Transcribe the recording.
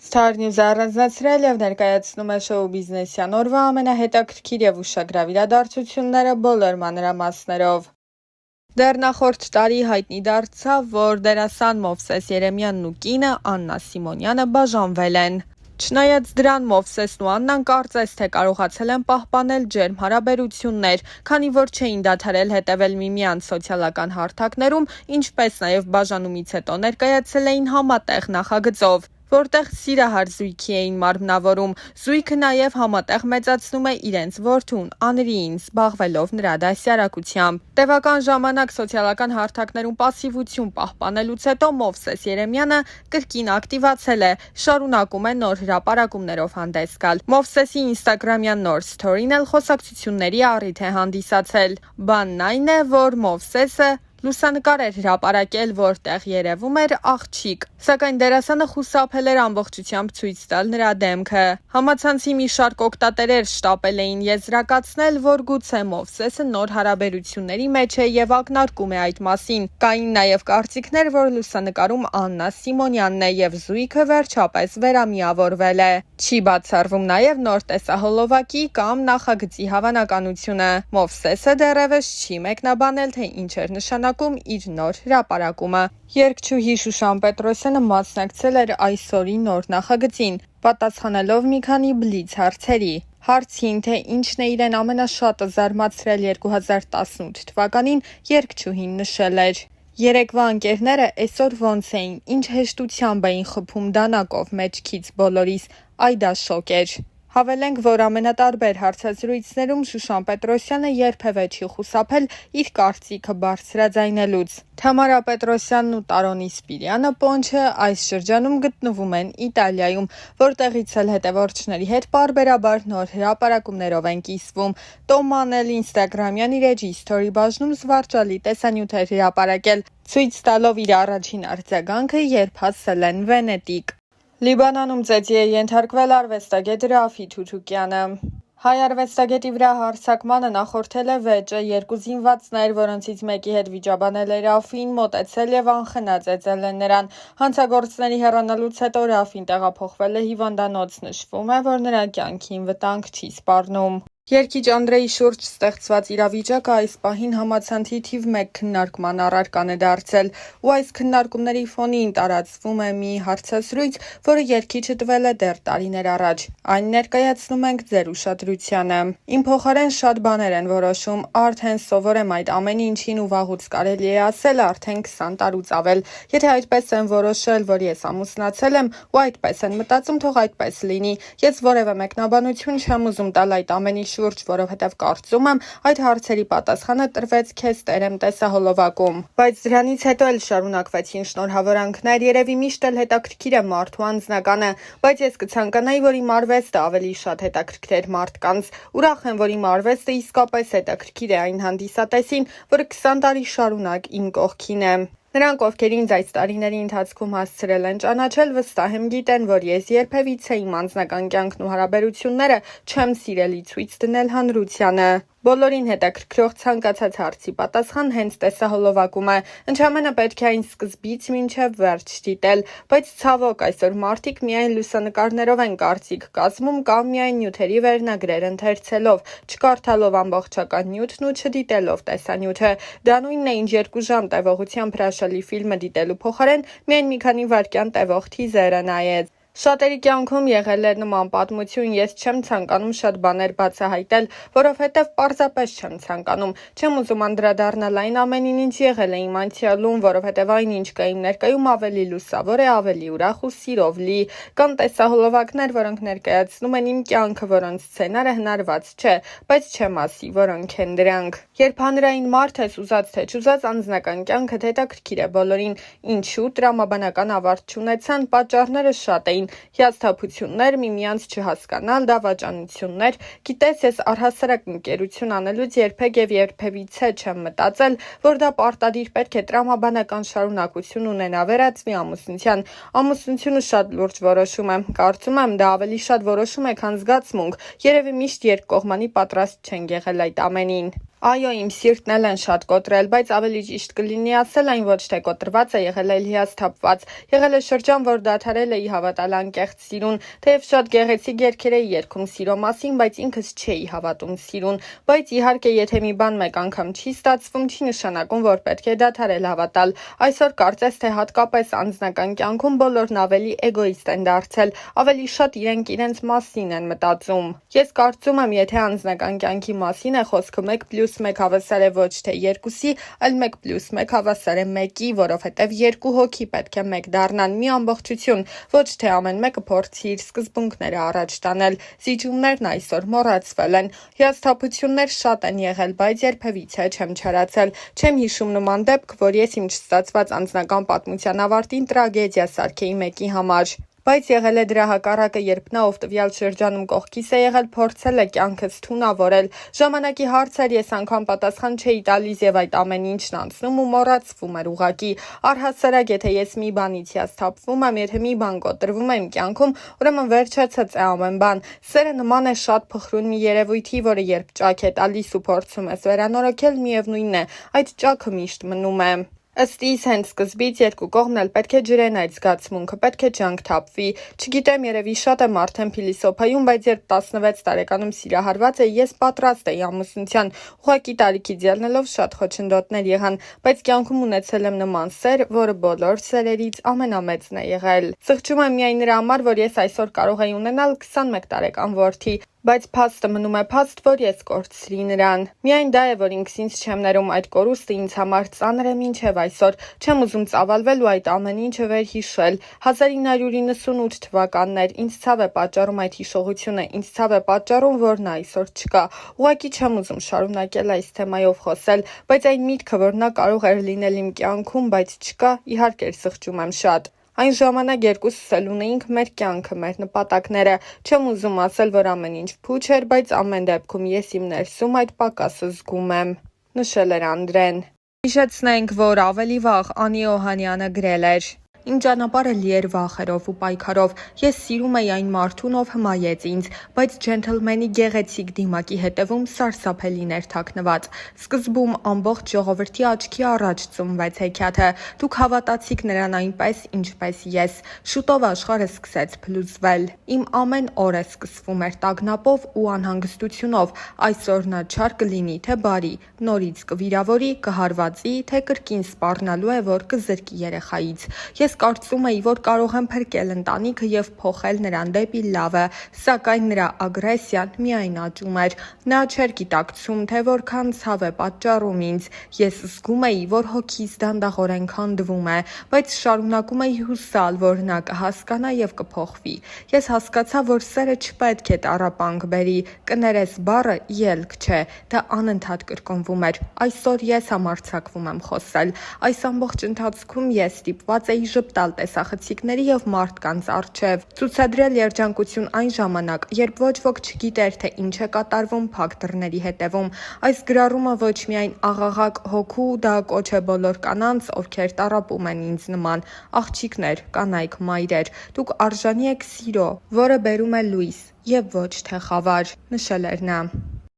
Star News-ը առանձնացրել և ներկայացնում է շոու բիզնեսյան օրվա ամենահետաքրքիր և ուշագրավ իրադարձությունները բոլոր մանրամասներով։ Դեռ նախորդ տարի հայտնի դարձավ, որ դերասան Մովսես Երեմյանն ու կինը Աննա Սիմոնյանը բաժանվել են։ Չնայած դրան Մովսեսն ու Աննան կարծես թե կարողացել են պահպանել ջերմ հարաբերություններ, քանի որ չէին դադարել հետևել միմյանց սոցիալական հարթակներում, ինչպես նաև բաժանումից հետո ներկայացել էին համատեղ նախագծով, որտեղ սիրահար զույգի էին մարմնավորում։ Զույգը նաև համատեղ մեծացնում է իրենց որդուն՝ Անրիին, զբաղվելով նրա դաստիարակությամբ։ Տևական ժամանակ սոցիալական հարթակներում պասիվություն պահպանելուց հետո Մովսես Երեմյանը կրկին ակտիվացել է, շարունակում է նոր հրապարակումներով հանդես գալ։ Մովսեսի ինստագրամյան նոր սթորին էլ խոսակցությունների առիթ է հանդիսացել։ Բանն այն է, որ Մովսեսը լուսանկար էր հրապարակել, որտեղ երևում էր աղջիկ, սակայն դերասանը խուսափել էր ամբողջությամբ ցույց տալ նրա դեմքը։ Համացանցի մի շարք օգտատերեր շտապել էին եզրակացնել, որ գուցե Մովսեսը նոր հարաբերությունների մեջ է և ակնարկում է այդ մասին։ Կային նաև կարծիքներ, որ լուսանկարում Աննա Սիմոնյանն է և զույգը վերջապես վերամիավորվել է։ Չի բացառվում նաև նոր տեսահոլովակի կամ նախագծի հավանականությունը։ Մովսեսը դեռևս չի մեկնաբանել, թե ինչ էր նշանակում իր նոր հրապարակումը։ Երգչուհի Շուշան Պետրոսյանը մասնակցել էր այսօրի նոր նախագծին, պատասխանելով մի քանի բլից հարցերի։ Հարցին, թե ինչն է իրեն ամենաշատը զարմացրել 2018 թվականին, երգչուհին նշել էր. «Երեկվա ընկերները էսօր ոնց էին, ինչ հեշտությամբ էին խփում դանակով մեջքից բոլորիս, այ դա շոկ էր»։ Հավելենք, որ ամենատարբեր հարցազրույցներում Շուշան Պետրոսյանը երբևէ չի խուսափել իր կարծիքը բարձրաձայնելուց։ Թամարա Պետրոսյանն ու Տարոնի Սպիրյանը Պոնչը այս շրջանում գտնվում են Իտալիայում, որտեղից էլ հետևորդների հետ պարբերաբար նոր հրապարակումներով են կիսվում։ Տոման էլ ինստագրամյան իր էջի սթորի բաժնում զվարճալի տեսանյութ էր հրապարակել, ցույց տալով իր առաջին արձագանքը, երբ հասել են Վենետիկ։ Լիբանանում ծեծի է ենթարկվել արվեստագետ Ռաֆի Թութուկյանը։ Հայ արվեստագետի վրա հարձակմանը նախորդել է վեճը։ Երկու զինվածներ, որոնցից մեկի հետ վիճաբանել է Ռաֆին, մոտեցել և անխնա ծեծել են նրան։ Հանցագործների հեռանալուց հետո Ռաֆին տեղափոխվել է հիվանդանոց։ Նշվում է, որ նրա կյանքին վտանգ չի սպառնում։ Երգիչ Անդրեի շուրջ ստեղծված իրավիճակը այս պահին համացանցի թիվ 1 քննարկման առարկան է դարձել, ու այս քննարկումների ֆոնին տարածվում է մի հարցազրույց, որը երգիչը տվել է դեռ տարիներ առաջ։ Այն ներկայացնում ենք ձեր ուշադրությանը։ Իմ փոխարեն շատ բաներ են որոշում, արդեն սովոր եմ այդ ամեն ինչին ու վաղուց կարելի է ասել արդեն 20 տարուց ավել։ Եթե այդպես են որոշել, որ ես ամուսնացել եմ ու այդպես են մտածում, թող այդպես լինի։ Ես որևէ մեկնաբանություն չեմ ուզում տալ այդ ամենի շուրջ, որովհետև կարծում եմ այդ հարցերի պատասխանը տրվեց քեզ տերեմ տեսահոլովակում։ Բայց դրանից հետո էլ շարունակվեցին շնորհավորանքներ, երևի միշտ էլ հետաքրքիր է մարդու անձնականը, բայց ես կցանկանայի, որ իմ արվեստը ավելի շատ հետաքրքրեր մարդկանց։ Ուրախ եմ, որ իմ արվեստը իսկապես հետաքրքիր է այն հանդիսատեսին, որը 20 տարի շարունակ իմ կողքին է։ Նրանք, ովքեր ինձ այս տարիների ընթացքում հասցրել են ճանաչել, վստահ եմ գիտեն, որ ես երբևիցե իմ անձնական կյանքն ու հարաբերությունները չեմ սիրելի ցույց դնել հանրությանը։ Բոլորին հետաքրքրող ցանկացած հարցի պատասխան հենց տեսահոլովակում է։ Ընդամենը պետք է այն սկզբից մինչև վերջ դիտել, բայց ցավոք այսօր մարդիկ միայն լուսանկարներով են կարծիք կազմում կամ միայն նյութերի վերնագրեր ընթերցելով, չկարդալով ամբողջական նյութն ու չդիտելով տեսանյութը։ Դա նույնն է, ինչ 2 ժամ տևողությամբ հրաշալի ֆիլմը դիտելու փոխարեն միայն մի քանի վայրկյան տևող թիզերը նայեց։ Շատերի կյանքում եղել է նման պատմություն, ես չեմ ցանկանում շատ բաներ բացահայտել, որովհետև պարզապես չեմ ցանկանում։ Չեմ ուզում անդրադառնալ այն ամենին, ինչ եղել է իմ անցյալում, որովհետև այն, ինչ կա իմ ներկայում, ավելի լուսավոր է, ավելի ուրախ ու սիրով լի։ Կան տեսահոլովակներ, որոնք ներկայացնում են իմ կյանքը, որոնց սցենարը հնարված չէ, բայց չեմ ասի, որոնք են դրանք։ Երբ հանրային մարդ ես, ուզած թե չուզած, անձնական կյանքդ հետաքրքիր է բոլորին։ Ինչու տրամաբանական ավարտ չունեցան, պատճառները շատ էին։ Հիասթափություններ, միմյանց չհասկանալ, դավաճանություններ։ Գիտես, ես առհասարակ ընկերություն անելուց երբեք եւ երբևիցե չեմ մտածել, որ դա պարտադիր պետք է տրամաբանական շարունակություն ունենա վերածվի ամուսնության։ Ամուսնությունը շատ լուրջ որոշում է։ Կարծում եմ, դա ավելի շատ որոշում է, քան զգացմունք։ Երևի միշտ երկկողմանի պատրաստ չեն եղել այդ ամենին։ Այո, իմ սիրտն էլ են շատ կոտրել, բայց ավելի ճիշտ կլինի ասել այն ոչ թե կոտրված է եղել, այլ հիասթափված։ Եղել է շրջան, որ դադարել էի հավատալ անկեղծ սիրուն, թեև շատ գեղեցիկ երգեր էի երգում սիրո մասին, բայց ինքս չէի հավատում սիրուն։ Բայց իհարկե, եթե մի բան մեկ անգամ չի ստացվում, չի նշանակում, որ պետք է դադարել հավատալ։ Այսօր կարծես թե հատկապես անձնական կյանքում բոլորն ավելի էգոիստ են դարձել, ավելի շատ իրենք իրենց մասին են մտածում։ Ես կարծում եմ, եթե անձնական կյանքի մասին է խոսքը 1+1 հավասար է ոչ թե 2-ի, այլ 1+1 հավասար է 1-ի, որովհետև երկու հոգի պետք է մեկ դառնան, մի ամբողջություն, ոչ թե ամեն մեկը փորձի իր սկզբունքները առաջ տանել։ Զիջումներն այսօր մոռացվել են։ Հիասթափություններ շատ են եղել, բայց երբևիցե չեմ չարացել։ Չեմ հիշում նման դեպք, որ ես իմ չստացված անձնական պատմության ավարտին տրագեդիա սարքեի մեկի համար։ Բայց եղել է դրա հակառակը, երբ նա, ով տվյալ շրջանում կողքիս է եղել, փորձել է կյանքս թունավորել։ Ժամանակի հարց էր, ես անգամ պատասխան չէի տալիս եւ այդ ամեն ինչն անցնում ու մոռացվում էր ուղղակի։ Առհասարակ, եթե ես մի բանից հիասթափվում եմ, եթե մի բան կոտրվում է իմ կյանքում, ուրեմն վերջացած է ամեն բան։ Սերը նման է շատ փխրուն մի երևույթի, որը երբ ճաք է տալիս ու փորձում ես վերանորոգել, միևնույնն է, այդ ճաքը միշտ մնում է։ Ըստ իս հենց սկզբից երկու կողմն էլ պետք է ջրեն այդ զգացմունքը, պետք է ջանք թափվի։ Չգիտեմ, երևի շատ եմ արդեն փիլիսոփայում, բայց երբ 16 տարեկանում սիրահարված էի, ես պատրաստ էի ամուսնության։ Ուղղակի տարիքից ելնելով շատ խոչընդոտներ եղան, բայց կյանքում ունեցել եմ նման սեր, որը բոլոր սերերից ամենամեծն է եղել։ Սղճում եմ միայն նրա համար, որ ես այսօր կարող էի ունենալ 21 տարեկան որդի, բայց փաստը մնում է փաստ, որ ես կորցրի նրան։ Միայն դա է, որ ինքս ինձ չեմ ներում, այդ կորուստը ինձ համար ծանր է մինչև այսօր։ Չեմ ուզում ծավալվել ու այդ ամեն ինչը վերհիշել։ 1998 թվականներ, ինձ ցավ է պատճառում այդ հիշողությունը, ինձ ցավ է պատճառում, որ նա այսօր չկա։ Ուղղակի չեմ ուզում շարունակել այս թեմայով խոսել, բայց այն միտքը, որ նա կարող էր լինել իմ կյանքում, բայց չկա, իհարկե սղճում եմ շատ։ Այն ժամանակ երկուսս էլ ունեինք մեր կյանքը, մեր նպատակները։ Չեմ ուզում ասել, որ ամեն ինչ փուչ էր, բայց ամեն դեպքում ես իմ ներսում այդ պակասը զգում եմ, նշել էր Անդրեն։ Հիշեցնենք, որ ավելի վաղ Անի Օհանյանը գրել էր. Իմ ճանապարհը լի էր վախերով ու պայքարով։ Ես սիրում էի այն մարդուն, ով հմայեց ինձ, բայց ջենթլմենի գեղեցիկ դիմակի հետևում սարսափելին էր թաքնված։ Սկզբում ամբողջ ժողովրդի աչքի առաջ ծնվեց հեքիաթը։ Դուք հավատացիք նրան այնպես, ինչպես ես։ Շուտով աշխարհը սկսեց փլուզվել։ Իմ ամեն օրը սկսվում էր տագնապով ու անհանգստությունով։ Այսօր նա չար կլինի, թե բարի, նորից կվիրավորի, կհարվածի, թե կրկին սպառնալու է, որ կզրկի երեխայից։ Ես կարծում էի, որ կարող եմ փրկել ընտանիքը եւ փոխել նրան դեպի լավը, սակայն նրա ագրեսիան միայն աճում էր։ Նա չէր գիտակցում, թե որքան ցավ է պատճառում ինձ։ Ես զգում էի, որ հոգիս դանդաղորեն քանդվում է, բայց շարունակում էի հուսալ, որ նա կհասկանա եւ կփոխվի։ Ես հասկացա, որ սերը չպետք է տառապանք բերի, կներես բառը ելք չէ, դա անընդհատ կրկնվում էր։ Այսօր ես համարձակվում եմ խոսել։ Այս ամբողջ ընթացքում ես ստիպված էի ժպտալ տեսախցիկների եւ մարդկանց առջեւ, ցուցադրել երջանկություն այն ժամանակ, երբ ոչ ոք չգիտեր, թե ինչ է կատարվում փակ դռների հետևում։ Այս գրառումը ոչ միայն աղաղակ հոգու, դա կոչ է բոլոր կանանց, ովքեր տառապում են ինձ նման, աղջիկներ, կանայք, մայրեր, դուք արժանի եք սիրո, որը բերում է լույս եւ ոչ թե խավար, նշել էր նա։